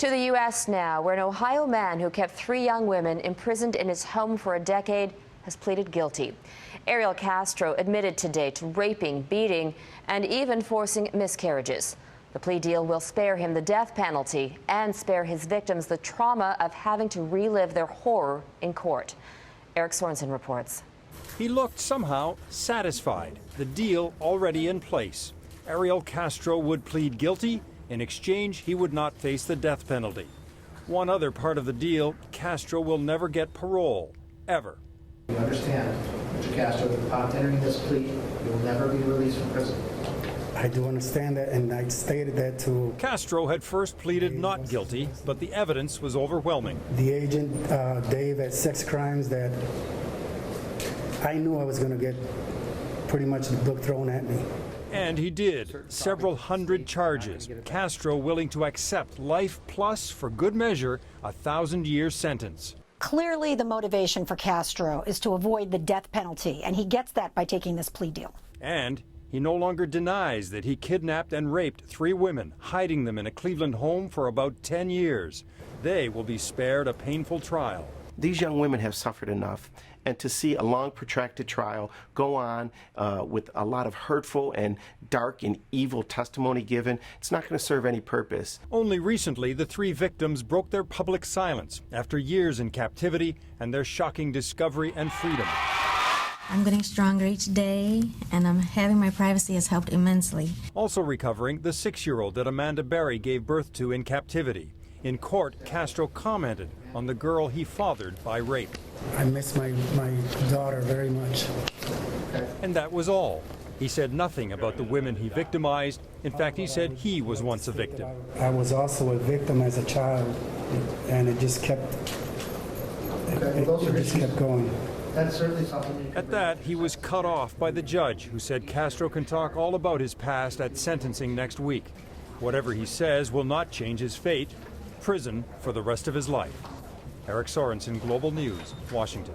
To the U.S. now, where an Ohio man who kept 3 young women imprisoned in his home for a decade has pleaded guilty. Ariel Castro admitted today to raping, beating, and even forcing miscarriages. The plea deal will spare him the death penalty and spare his victims the trauma of having to relive their horror in court. Eric Sorensen reports. He looked somehow satisfied, the deal already in place. Ariel Castro would plead guilty. In exchange, he would not face the death penalty. One other part of the deal, Castro will never get parole, ever. You understand, Mr. Castro, that upon entering this plea, you will never be released from prison. I do understand that, and I stated that to... Castro had first pleaded not guilty, but the evidence was overwhelming. The agent, Dave, at sex crimes, that I knew I was going to get pretty much the book thrown at me. And he did. Several hundred charges. Castro willing to accept life plus, for good measure, a 1,000-year sentence. Clearly, the motivation for Castro is to avoid the death penalty, and he gets that by taking this plea deal. And he no longer denies that he kidnapped and raped 3 women, hiding them in a Cleveland home for about 10 years. They will be spared a painful trial. These young women have suffered enough, and to see a long, protracted trial go on with a lot of hurtful and dark and evil testimony given, it's not going to serve any purpose. Only recently, the 3 victims broke their public silence after years in captivity and their shocking discovery and freedom. I'm getting stronger each day, and having my privacy has helped immensely. Also recovering, the 6-year-old that Amanda Berry gave birth to in captivity. In court, Castro commented on the girl he fathered by rape. I miss my daughter very much. And that was all. He said nothing about the women he victimized. In fact, he said he was once a victim. I was also a victim as a child, and it just kept going. That's certainly something you can At that, he was cut off by the judge, who said Castro can talk all about his past at sentencing next week. Whatever he says will not change his fate. Prison for the rest of his life. Eric Sorensen, Global News, Washington.